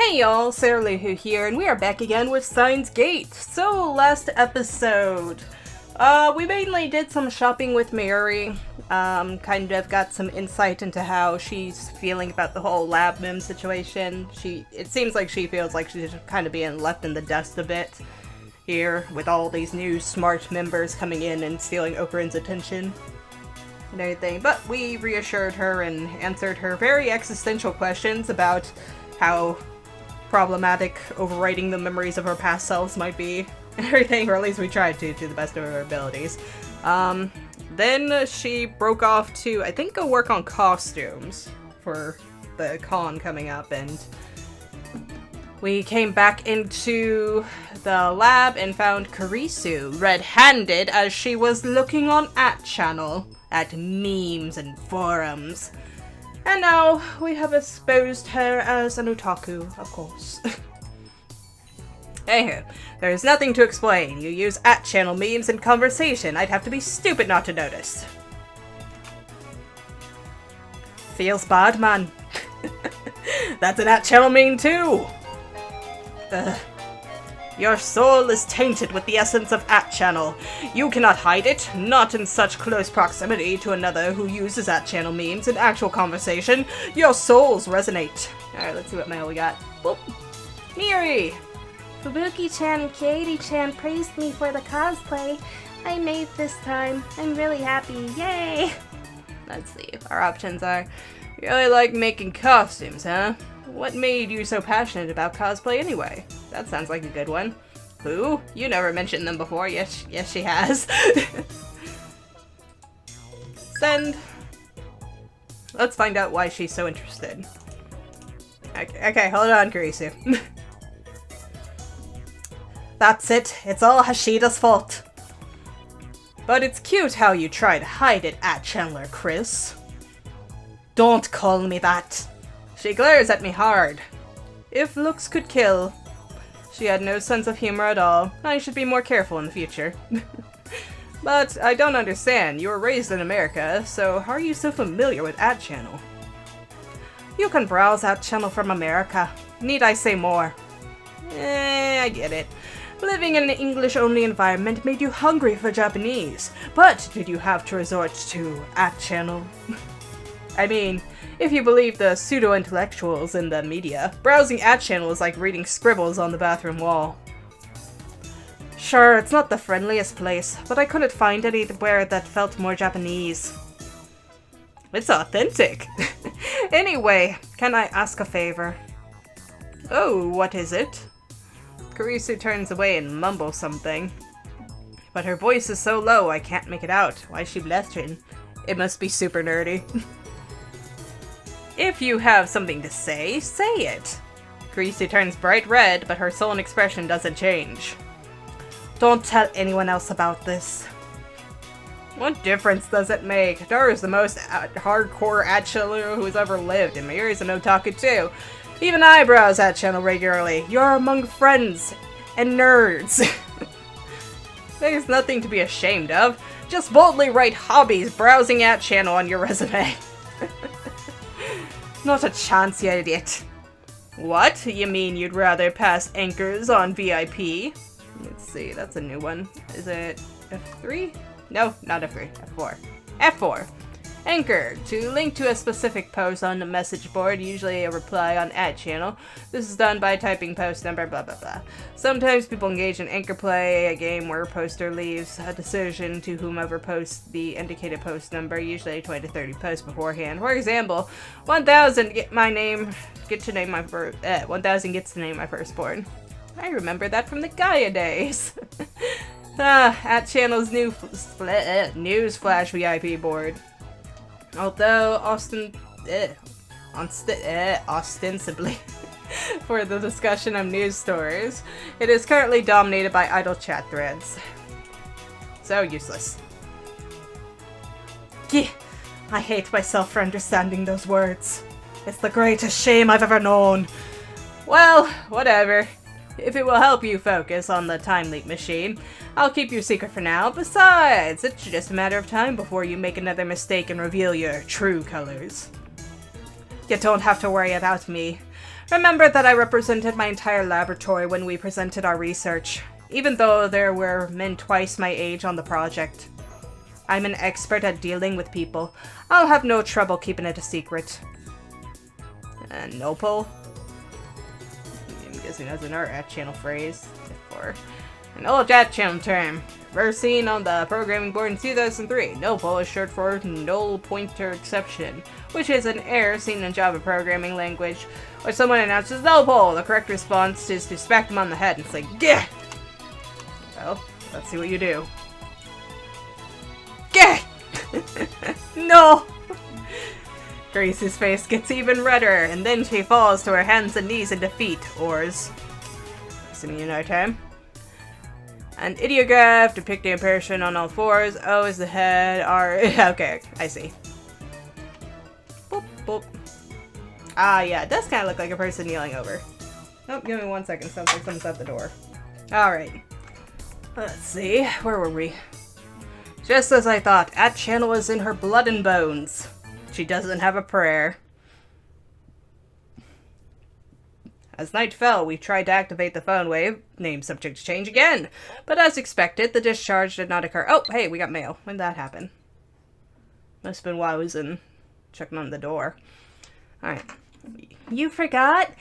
Hey y'all, Sarah Luhu here, and we are back again with Steins Gate. So, last episode, we mainly did some shopping with Mary, kind of got some insight into how she's feeling about the whole lab mim situation. It seems like she feels like she's kind of being left in the dust a bit here, with all these new smart members coming in and stealing Okarun's attention and everything. But we reassured her and answered her very existential questions about how problematic overwriting the memories of our past selves might be and everything, or at least we tried to the best of our abilities. Then she broke off to, I think, go work on costumes for the con coming up, and we came back into the lab and found Kurisu red-handed as she was looking on @channel at memes and forums. And now we have exposed her as an otaku, of course. Anywho, there's nothing to explain. You use @channel memes in conversation. I'd have to be stupid not to notice. Feels bad, man. That's an @channel meme too. Your soul is tainted with the essence of @channel. You cannot hide it, not in such close proximity to another who uses @channel memes in actual conversation. Your souls resonate. Alright, let's see what mail we got. Boop. Miri! Fubuki-chan and Katie-chan praised me for the cosplay I made this time. I'm really happy. Yay! Let's see. Our options are, you really like making costumes, huh? What made you so passionate about cosplay anyway? That sounds like a good one. Who? You never mentioned them before. Yes, she has. Send. Let's find out why she's so interested. Okay, hold on, Kurisu. That's it. It's all Hashida's fault. But it's cute how you try to hide it, @Chandler, Chris. Don't call me that. She glares at me hard. If looks could kill. She had no sense of humor at all. I should be more careful in the future. But I don't understand. You were raised in America, so how are you so familiar with @channel? You can browse @channel from America. Need I say more? I get it. Living in an English-only environment made you hungry for Japanese. But did you have to resort to @channel? I mean, if you believe the pseudo-intellectuals in the media, browsing @channel is like reading scribbles on the bathroom wall. Sure, it's not the friendliest place, but I couldn't find anywhere that felt more Japanese. It's authentic. Anyway, can I ask a favor? Oh, what is it? Kurisu turns away and mumbles something. But her voice is so low I can't make it out. Why is she blushing? It must be super nerdy. If you have something to say, say it. Kurisu turns bright red, but her sullen expression doesn't change. Don't tell anyone else about this. What difference does it make? Daru is the most hardcore @channel who's ever lived, and Mayuri's an otaku too. Even I browse @channel regularly. You're among friends and nerds. There's nothing to be ashamed of. Just boldly write hobbies browsing @channel on your resume. Not a chance, you idiot. What? You mean you'd rather pass anchors on VIP? Let's see, that's a new one. Is it F3? No, not F3. F4. F4. Anchor. To link to a specific post on the message board, usually a reply on @channel. This is done by typing post number, blah blah blah. Sometimes people engage in anchor play, a game where a poster leaves a decision to whomever posts the indicated post number, usually 20 to 30 posts beforehand. For example, 1000 gets to name my firstborn. I remember that from the Gaia days. @channel's new newsflash VIP board. Although ostensibly for the discussion of news stories, it is currently dominated by idle chat threads. So useless. Gee, I hate myself for understanding those words. It's the greatest shame I've ever known. Well, whatever. If it will help you focus on the time leap machine, I'll keep your secret for now. Besides, it's just a matter of time before you make another mistake and reveal your true colors. You don't have to worry about me. Remember that I represented my entire laboratory when we presented our research, even though there were men twice my age on the project. I'm an expert at dealing with people. I'll have no trouble keeping it a secret. And Nopal? I'm guessing that's another channel phrase for an old chat channel term. First seen on the programming board in 2003. Nopal is short for null pointer exception, which is an error seen in Java programming language. When someone announces Nopal, the correct response is to smack them on the head and say, "Gah!" Well, let's see what you do. Gah! No! Grace's face gets even redder, and then she falls to her hands and knees in defeat. Oars. Assuming you know time. An ideograph depicting a person on all fours. O is the head. R. Okay, I see. Boop, boop. Ah, yeah, it does kind of look like a person kneeling over. Oh, give me 1 second. Sounds like someone's at the door. Alright. Let's see. Where were we? Just as I thought, Channel is in her blood and bones. She doesn't have a prayer. As night fell, we tried to activate the phone wave, name subject to change again. But as expected, the discharge did not occur. Oh, hey, we got mail. When did that happen? Must have been while I was checking on the door. Alright. You forgot?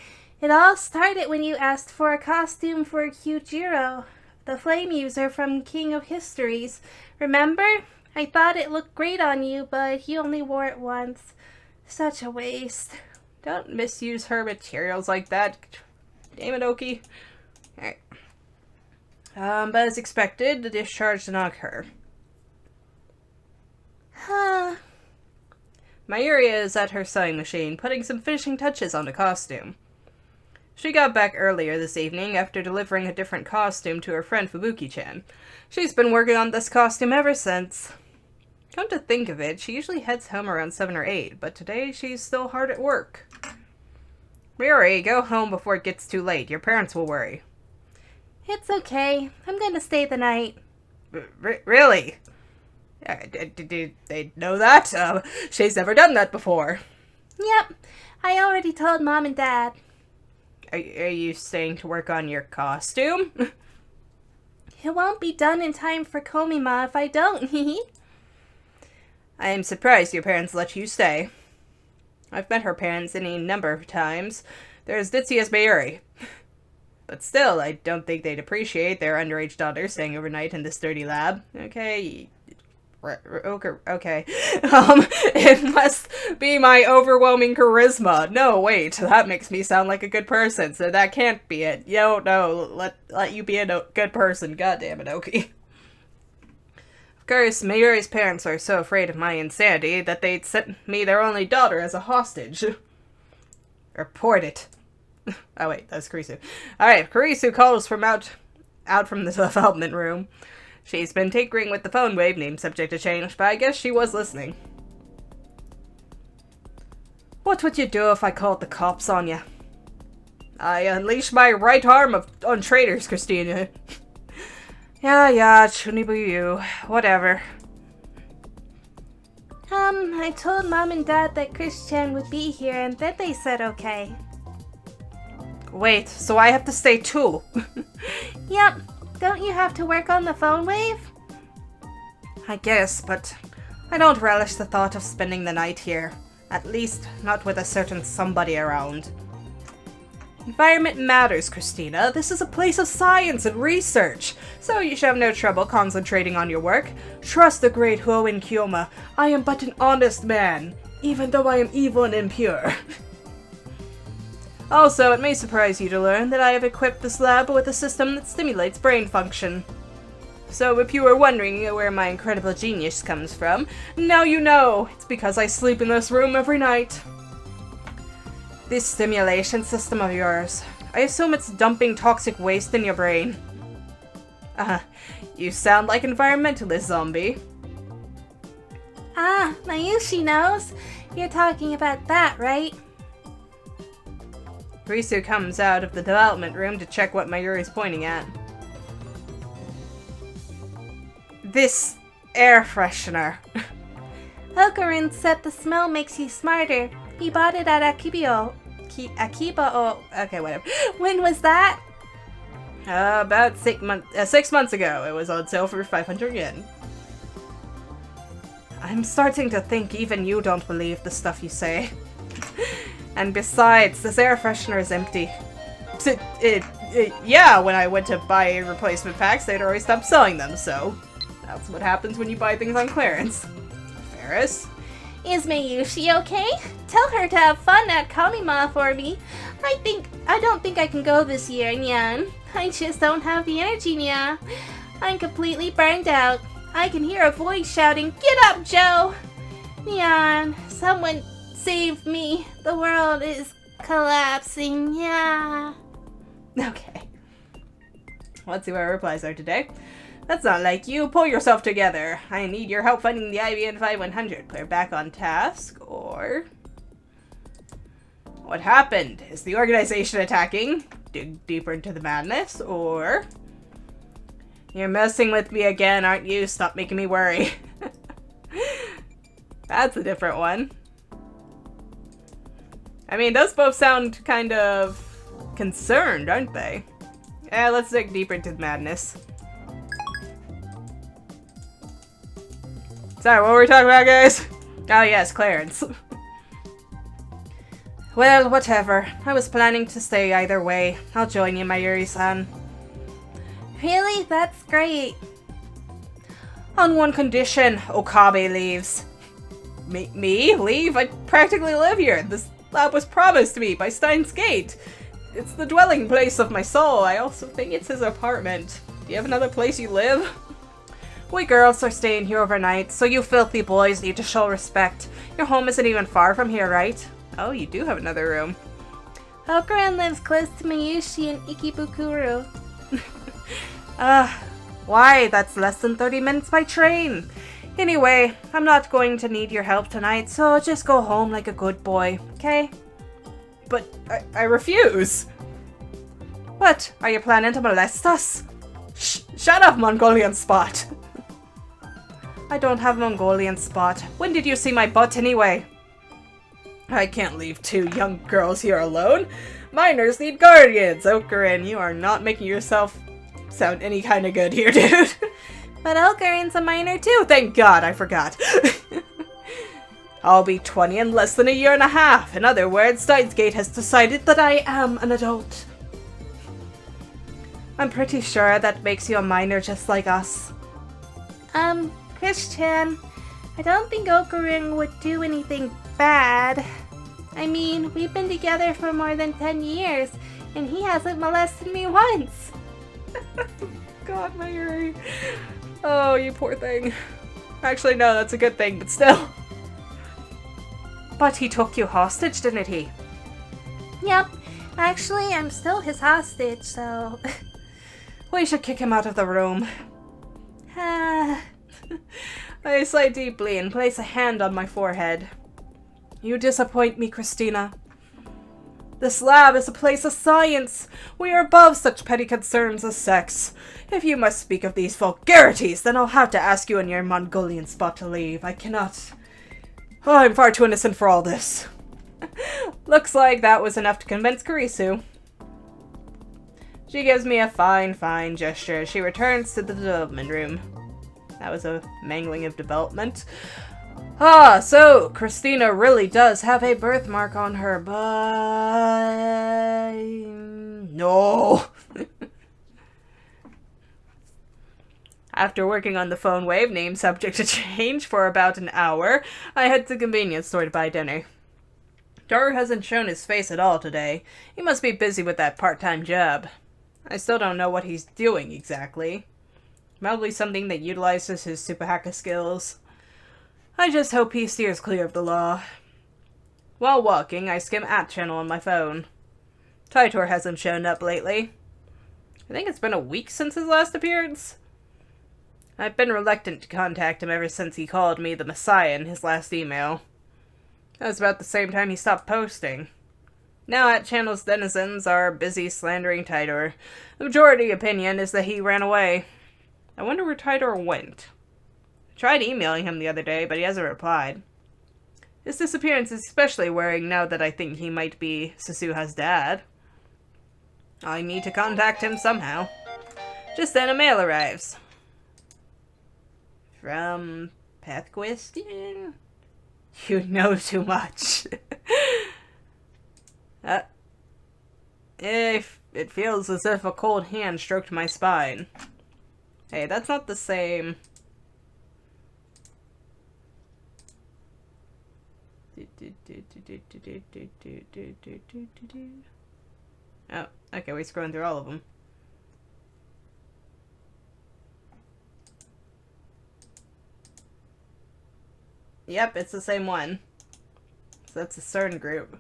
It all started when you asked for a costume for Kyujiro, the flame user from King of Histories. Remember? I thought it looked great on you, but you only wore it once. Such a waste. Don't misuse her materials like that. Damn it, Oki. Alright. But as expected, the discharge did not occur. Huh. Mayuri is at her sewing machine, putting some finishing touches on the costume. She got back earlier this evening after delivering a different costume to her friend Fubuki-chan. She's been working on this costume ever since. Come to think of it, she usually heads home around 7 or 8, but today she's still hard at work. Mayuri, go home before it gets too late. Your parents will worry. It's okay. I'm gonna stay the night. Really? Did they know that? She's never done that before. Yep. I already told Mom and Dad. Are you staying to work on your costume? It won't be done in time for Komima if I don't, I am surprised your parents let you stay. I've met her parents any number of times. They're as ditzy as Mayuri. But still, I don't think they'd appreciate their underage daughter staying overnight in this dirty lab. Okay. Okay. It must be my overwhelming charisma. No, wait, that makes me sound like a good person, so that can't be it. No, let you be a good person. God damn it, Oki. Of course, Mayuri's parents are so afraid of my insanity that they'd sent me their only daughter as a hostage. Report it. Oh wait, that's Kurisu. Alright, Kurisu calls from out from the development room. She's been tinkering with the phone wave, name subject to change, but I guess she was listening. What would you do if I called the cops on you? I unleash my right arm on traitors, Christina. Yeah, it shouldn't be you. Whatever. I told Mom and Dad that Chris-chan would be here, and then they said okay. Wait, so I have to stay too? Yep. Don't you have to work on the phone wave? I guess, but I don't relish the thought of spending the night here. At least, not with a certain somebody around. Environment matters, Christina. This is a place of science and research, so you should have no trouble concentrating on your work. Trust the great Hoenn Kyoma. I am but an honest man, even though I am evil and impure. Also, it may surprise you to learn that I have equipped this lab with a system that stimulates brain function. So if you were wondering where my incredible genius comes from, now you know. It's because I sleep in this room every night. This stimulation system of yours, I assume it's dumping toxic waste in your brain. You sound like environmentalist zombie. Ah, Mayushi knows. You're talking about that, right? Risu comes out of the development room to check what Mayuri's pointing at. This air freshener. Okarin said the smell makes you smarter. He bought it at Akibio. Akiba, oh, okay, whatever. When was that? About 6 months ago. It was on sale for 500 yen. I'm starting to think even you don't believe the stuff you say. And besides, this air freshener is empty. Yeah, when I went to buy replacement packs, they'd already stopped selling them, so that's what happens when you buy things on clearance. Ferris? Is Mayushi okay? Tell her to have fun at Kamima for me. I don't think I can go this year, Nyan. I just don't have the energy, Nya. I'm completely burned out. I can hear a voice shouting, "Get up, Joe!" Nyan, someone save me. The world is collapsing, yeah. Okay. Let's see what our replies are today. That's not like you. Pull yourself together. I need your help finding the IBN 5100. Put her back on task, or... What happened? Is the organization attacking? Dig deeper into the madness, or... You're messing with me again, aren't you? Stop making me worry. That's a different one. I mean, those both sound kind of concerned, aren't they? Yeah, let's dig deeper into the madness. Sorry, what were we talking about, guys? Oh yes, Clarence. Well, whatever. I was planning to stay either way. I'll join you, Mayuri-san. Really? That's great. On one condition, Okabe leaves. Me? Leave? I practically live here. This lab was promised to me by Steins Gate. It's the dwelling place of my soul. I also think it's his apartment. Do you have another place you live? We girls are staying here overnight, so you filthy boys need to show respect. Your home isn't even far from here, right? Oh, you do have another room. Okuran lives close to Mayushi and Ikebukuro. Why? That's less than 30 minutes by train. Anyway, I'm not going to need your help tonight, so just go home like a good boy, okay? But I refuse. What? Are you planning to molest us? Shut up, Mongolian spot. I don't have Mongolian spot. When did you see my butt anyway? I can't leave two young girls here alone. Minors need guardians. Okurin, you are not making yourself sound any kind of good here, dude. But Okurin's a minor too. Thank God, I forgot. I'll be 20 in less than a year and a half. In other words, Steins Gate has decided that I am an adult. I'm pretty sure that makes you a minor just like us. Christian, I don't think Okurin would do anything bad. I mean, we've been together for more than 10 years, and he hasn't molested me once. God, Mayuri. Oh, you poor thing. Actually, no, that's a good thing, but still. But he took you hostage, didn't he? Yep. Actually, I'm still his hostage, so... We should kick him out of the room. I sigh deeply and place a hand on my forehead. You disappoint me, Christina. This lab is a place of science. We are above such petty concerns as sex. If you must speak of these vulgarities, then I'll have to ask you and your Mongolian spot to leave. I cannot. Oh, I'm far too innocent for all this. Looks like that was enough to convince Kurisu. She gives me a fine gesture as she returns to the development room. That was a mangling of development. Ah, so Christina really does have a birthmark on her, but... No! After working on the phone wave name subject to change for about an hour, I head to the convenience store to buy dinner. Toru hasn't shown his face at all today. He must be busy with that part-time job. I still don't know what he's doing exactly. Probably something that utilizes his super hacker skills. I just hope he steers clear of the law. While walking, I skim App Channel on my phone. Titor hasn't shown up lately. I think it's been a week since his last appearance. I've been reluctant to contact him ever since he called me the Messiah in his last email. That was about the same time he stopped posting. Now App Channel's denizens are busy slandering Titor. The majority opinion is that he ran away. I wonder where Titor went. I tried emailing him the other day, but he hasn't replied. His disappearance is especially worrying now that I think he might be Sasuha's dad. I need to contact him somehow. Just then a mail arrives. From Path Question? You know too much. It feels as if a cold hand stroked my spine. Hey, that's not the same. Oh, okay, we're scrolling through all of them. Yep, it's the same one. So that's a certain group.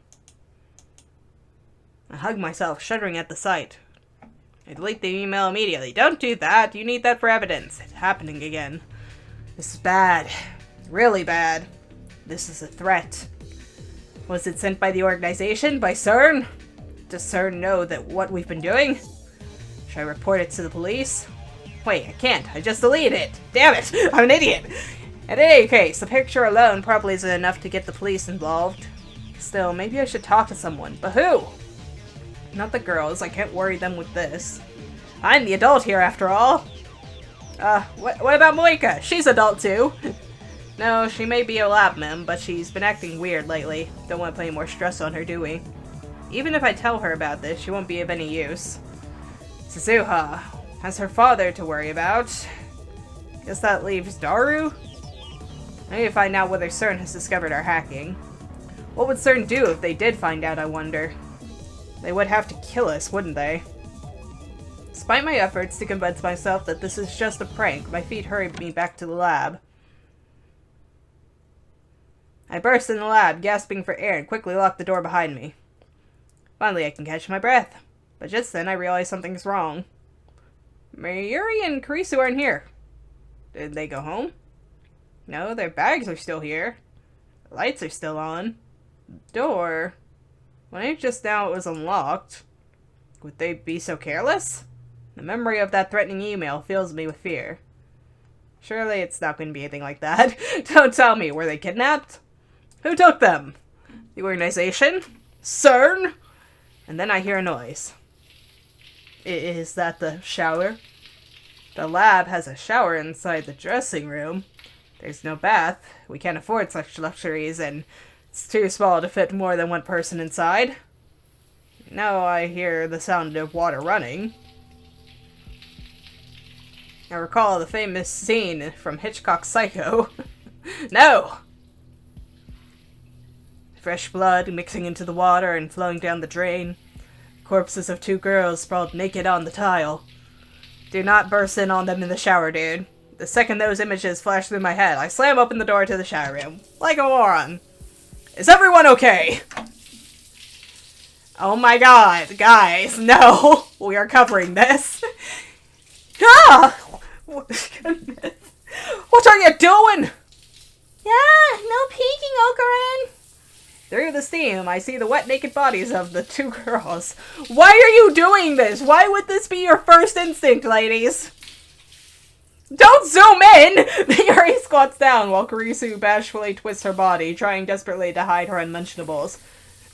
I hug myself, shuddering at the sight. I delete the email immediately. Don't do that! You need that for evidence. It's happening again. This is bad. Really bad. This is a threat. Was it sent by the organization? By CERN? Does CERN know that what we've been doing? Should I report it to the police? Wait, I can't. I just deleted it. Damn it! I'm an idiot! In any case, the picture alone probably isn't enough to get the police involved. Still, maybe I should talk to someone. But who? Not the girls. I can't worry them with this. I'm the adult here, after all. What about Moika? She's adult too. No, she may be a lab mem, but she's been acting weird lately. Don't want to put any more stress on her, do we? Even if I tell her about this, she won't be of any use. Sasuha has her father to worry about. Guess that leaves Daru? I need to find out whether CERN has discovered our hacking. What would CERN do if they did find out, I wonder? They would have to kill us, wouldn't they? Despite my efforts to convince myself that this is just a prank, my feet hurried me back to the lab. I burst in the lab, gasping for air, and quickly locked the door behind me. Finally, I can catch my breath. But just then, I realized something's wrong. Mayuri and Kurisu aren't here. Did they go home? No, their bags are still here. The lights are still on. The door... When I just now it was unlocked. Would they be so careless? The memory of that threatening email fills me with fear. Surely it's not going to be anything like that. Don't tell me, were they kidnapped? Who took them? The organization? CERN? And then I hear a noise. Is that the shower? The lab has a shower inside the dressing room. There's no bath. We can't afford such luxuries, and it's too small to fit more than one person inside. Now I hear the sound of water running. I recall the famous scene from Hitchcock's Psycho. No! Fresh blood mixing into the water and flowing down the drain. Corpses of two girls sprawled naked on the tile. Do not burst in on them in the shower, dude. The second those images flash through my head, I slam open the door to the shower room. Like a moron. Is everyone okay? Oh my god, guys, no! We are covering this. Ah! Goodness. What are you doing? Yeah, no peeking, Okaran. Through the steam, I see the wet, naked bodies of the two girls. Why are you doing this? Why would this be your first instinct, ladies? Don't zoom in! Mayuri squats down while Kurisu bashfully twists her body, trying desperately to hide her unmentionables.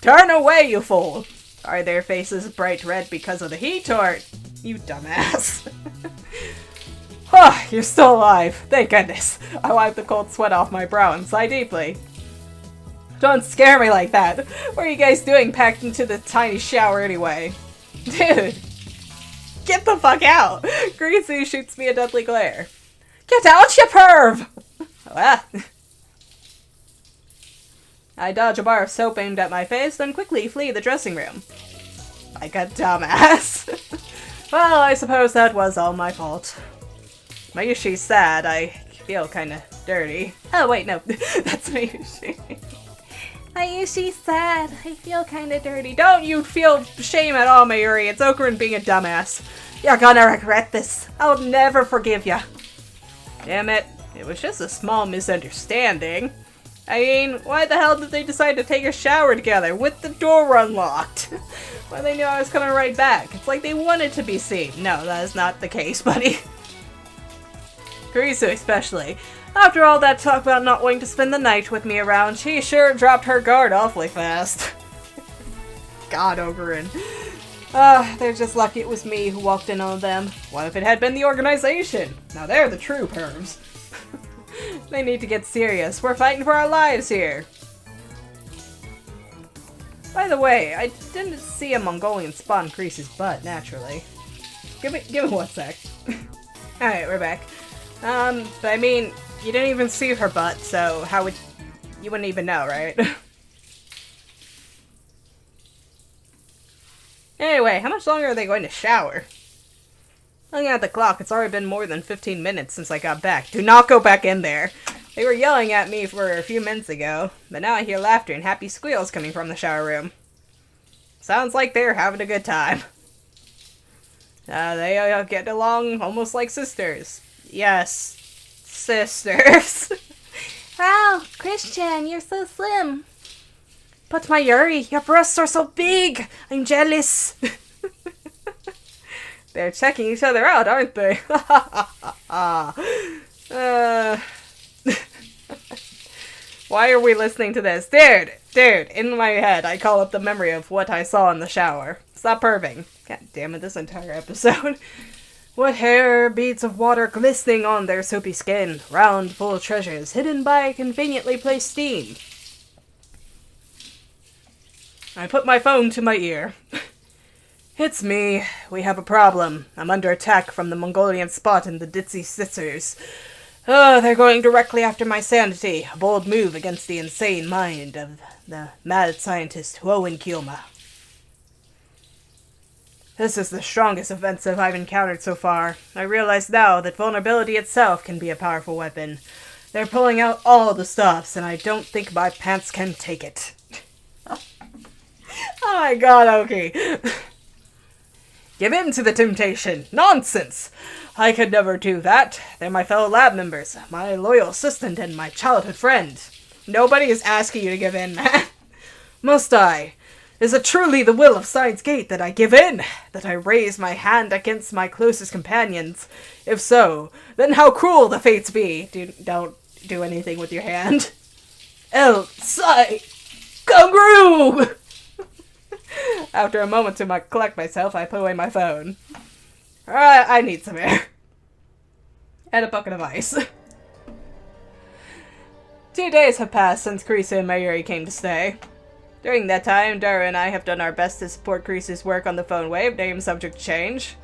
Turn away, you fool! Are their faces bright red because of the heat, or... You dumbass. Oh, you're still alive. Thank goodness. I wiped the cold sweat off my brow and sighed deeply. Don't scare me like that. What are you guys doing packed into the tiny shower anyway? Dude. Get the fuck out! Kurisu shoots me a deadly glare. Get out, you perv! Ah. I dodge a bar of soap aimed at my face, then quickly flee the dressing room. Like a dumbass. Well, I suppose that was all my fault. Mayushi's sad. I feel kinda dirty. Oh wait, no. That's Mayushi. Mayushi's sad. I feel kinda dirty. Don't you feel shame at all, Mayuri. It's Okaran being a dumbass. You're gonna regret this. I'll never forgive ya. Damn it. It was just a small misunderstanding. I mean, why the hell did they decide to take a shower together with the door unlocked? Well, they knew I was coming right back. It's like they wanted to be seen. No, that is not the case, buddy. Kurisu especially. After all that talk about not wanting to spend the night with me around, she sure dropped her guard awfully fast. God, Ogerin. They're just lucky it was me who walked in on them. What if it had been the organization? Now they're the true pervs. They need to get serious. We're fighting for our lives here. By the way, I didn't see a Mongolian spot in Kreese's butt, naturally. Give me 1 sec. Alright, we're back. But I mean, you didn't even see her butt, so how would... You wouldn't even know, right? Anyway, how much longer are they going to shower? Looking at the clock, it's already been more than 15 minutes since I got back. Do not go back in there. They were yelling at me for a few minutes ago, but now I hear laughter and happy squeals coming from the shower room. Sounds like they're having a good time. They get along almost like sisters. Yes, sisters. Wow, Christian, you're so slim. But my Yuri, your breasts are so big. I'm jealous. They're checking each other out, aren't they? Why are we listening to this? Dude, in my head, I call up the memory of what I saw in the shower. Stop perving. God damn it, this entire episode. What hair, beads of water glistening on their soapy skin, round, full of treasures, hidden by conveniently placed steam. I put my phone to my ear. It's me. We have a problem. I'm under attack from the Mongolian spot and the Ditzy Sisters. They're going directly after my sanity. A bold move against the insane mind of the mad scientist Huowen Kyoma. This is the strongest offensive I've encountered so far. I realize now that vulnerability itself can be a powerful weapon. They're pulling out all the stops, and I don't think my pants can take it. Oh my god, okay. Give in to the temptation. Nonsense! I could never do that. They're my fellow lab members, my loyal assistant, and my childhood friend. Nobody is asking you to give in, man. Must I? Is it truly the will of Steins Gate that I give in? That I raise my hand against my closest companions? If so, then how cruel the fates be. Don't do anything with your hand. Kangaroo! After a moment to collect myself, I put away my phone. I need some air. And a bucket of ice. 2 days have passed since Kurisu and Mayuri came to stay. During that time, Daru and I have done our best to support Kurisu's work on the phone wave, name subject change.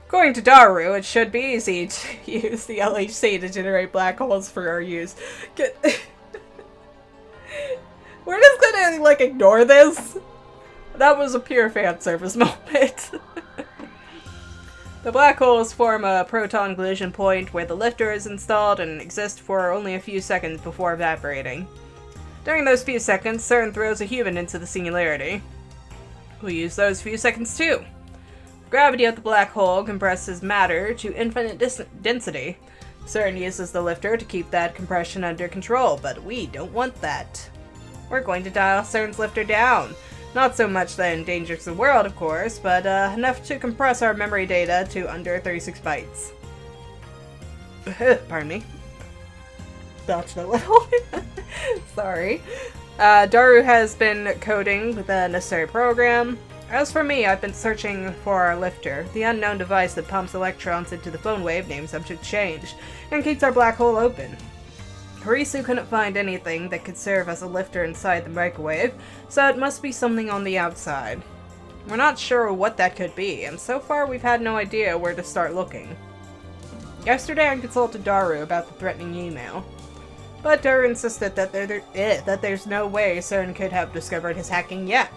According to Daru, it should be easy to use the LHC to generate black holes for our use. We're just gonna, like, ignore this? That was a pure fan service moment. The black holes form a proton collision point where the lifter is installed and exist for only a few seconds before evaporating. During those few seconds, CERN throws a human into the singularity. We'll use those few seconds too. The gravity of the black hole compresses matter to infinite density. CERN uses the lifter to keep that compression under control, but we don't want that. We're going to dial CERN's lifter down. Not so much that it endangers the world, of course, but enough to compress our memory data to under 36 bytes. Pardon me. Belched a little. Sorry. Daru has been coding the necessary program. As for me, I've been searching for our lifter, the unknown device that pumps electrons into the phone wave named subject change, and keeps our black hole open. Kurisu couldn't find anything that could serve as a lifter inside the microwave, so it must be something on the outside. We're not sure what that could be, and so far we've had no idea where to start looking. Yesterday I consulted Daru about the threatening email, but Daru insisted that there's no way CERN could have discovered his hacking yet.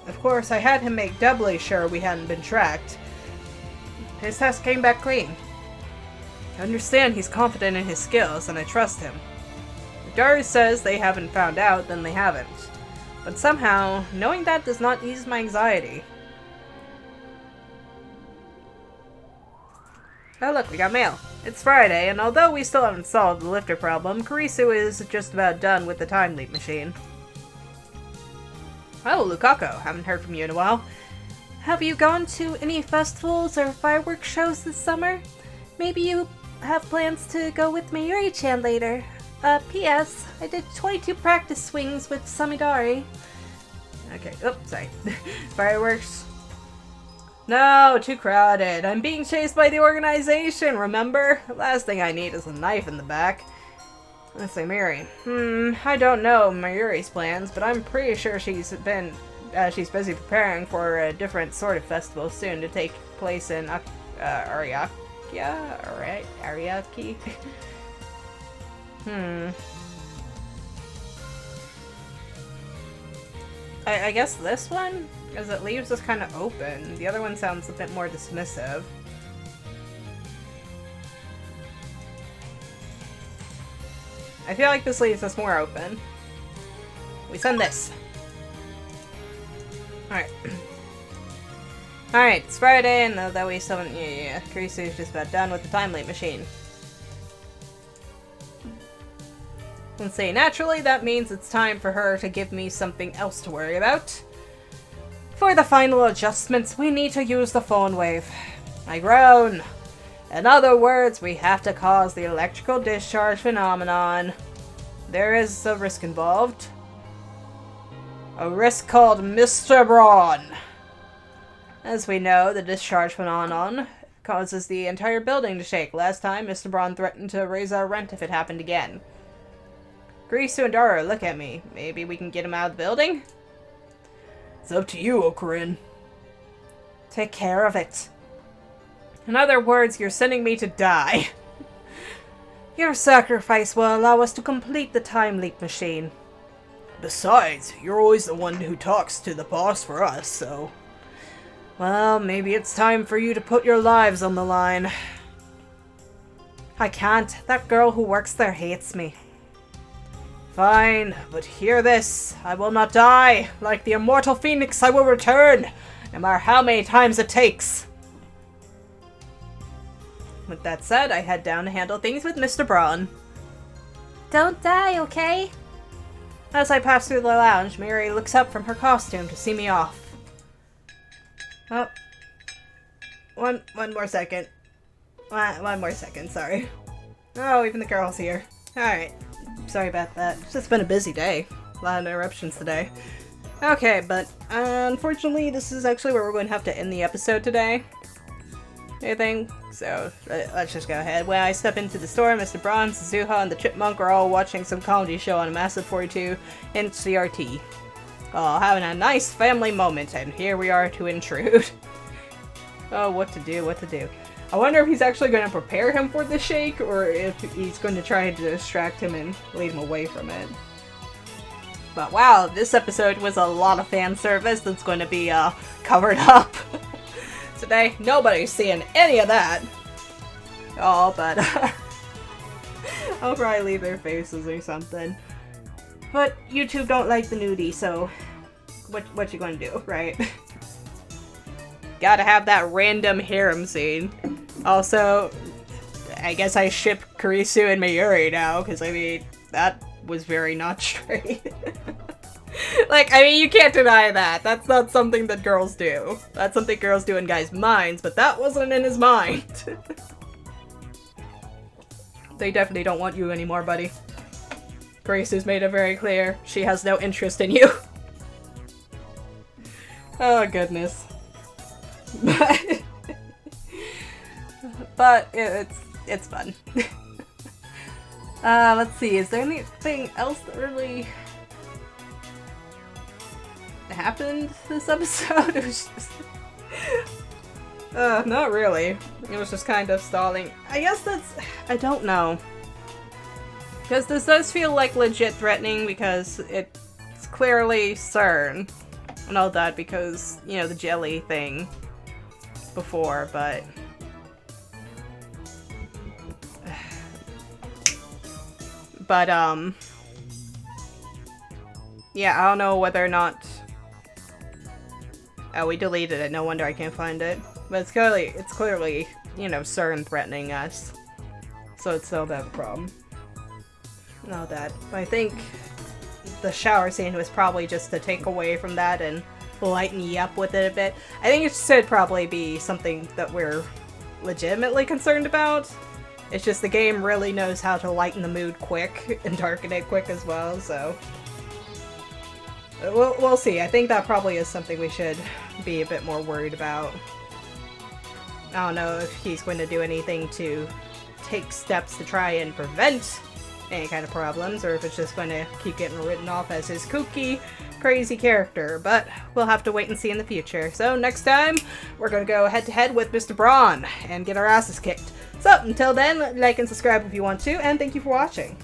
Of course, I had him make doubly sure we hadn't been tracked. His test came back clean. I understand he's confident in his skills, and I trust him. If Daru says they haven't found out, then they haven't. But somehow, knowing that does not ease my anxiety. Oh look, we got mail. It's Friday, and although we still haven't solved the lifter problem, Kurisu is just about done with the time leap machine. Oh, Lukako, haven't heard from you in a while. Have you gone to any festivals or fireworks shows this summer? Maybe you have plans to go with Mayuri-chan later. P.S. I did 22 practice swings with Samidari. Okay, oops, sorry. Fireworks. No, too crowded. I'm being chased by the organization, remember? The last thing I need is a knife in the back. Let's say Mary. I don't know Mayuri's plans, but I'm pretty sure she's busy preparing for a different sort of festival soon to take place in Ariake? Ariake? I guess this one? Because it leaves us kind of open. The other one sounds a bit more dismissive. I feel like this leaves us more open. We send this. Alright. Alright, it's Friday, and now that we summon. Yeah. Kurisu's just about done with the time leap machine. Let's see, naturally, that means it's time for her to give me something else to worry about. For the final adjustments, we need to use the phone wave. I groan. In other words, we have to cause the electrical discharge phenomenon. There is a risk involved. A risk called Mr. Braun. As we know, the discharge phenomenon causes the entire building to shake. Last time, Mr. Braun threatened to raise our rent if it happened again. Kurisu and Dara, look at me. Maybe we can get him out of the building? It's up to you, Okarin. Take care of it. In other words, you're sending me to die. Your sacrifice will allow us to complete the time leap machine. Besides, you're always the one who talks to the boss for us, so... Well, maybe it's time for you to put your lives on the line. I can't. That girl who works there hates me. Fine, but hear this. I will not die. Like the immortal phoenix, I will return, no matter how many times it takes. With that said, I head down to handle things with Mr. Braun. Don't die, okay? As I pass through the lounge, Mary looks up from her costume to see me off. Oh. One more second. One more second, sorry. Oh, even the girl's here. Alright. Sorry about that. It's just been a busy day. A lot of interruptions today. Okay, but unfortunately, this is actually where we're going to have to end the episode today. Anything? So, let's just go ahead. When I step into the store, Mr. Braun, Suzuha, and the Chipmunk are all watching some comedy show on a massive 42-inch CRT. Oh, having a nice family moment, and here we are to intrude. Oh, what to do, what to do. I wonder if he's actually going to prepare him for the shake, or if he's going to try to distract him and lead him away from it. But wow, this episode was a lot of fan service that's going to be covered up. Today, nobody's seeing any of that. Oh, but I'll probably leave their faces or something. But YouTube don't like the nudie, so what you gonna do, right? Gotta have that random harem scene. Also, I guess I ship Kurisu and Mayuri now, because I mean, that was very not straight. Like, I mean, you can't deny that. That's not something that girls do. That's something girls do in guys' minds, but that wasn't in his mind. They definitely don't want you anymore, buddy. Kurisu's made it very clear. She has no interest in you. Oh, goodness. But it's fun. Let's see. Is there anything else that really happened this episode? It was just... not really. It was just kind of stalling. I guess that's... I don't know. Because this does feel like legit threatening because it's clearly CERN and all that because, you know, the jelly thing before, but... But, yeah, I don't know whether or not... Oh, we deleted it. No wonder I can't find it. But it's clearly, you know, CERN threatening us. So it's still a bit of a problem. All that. But I think the shower scene was probably just to take away from that and lighten you up with it a bit. I think it should probably be something that we're legitimately concerned about. It's just the game really knows how to lighten the mood quick and darken it quick as well, so... We'll see. I think that probably is something we should be a bit more worried about. I don't know if he's going to do anything to take steps to try and prevent any kind of problems, or if it's just going to keep getting written off as his kooky, crazy character, but we'll have to wait and see in the future. So next time, we're going to go head-to-head with Mr. Braun and get our asses kicked. So until then, like and subscribe if you want to, and thank you for watching.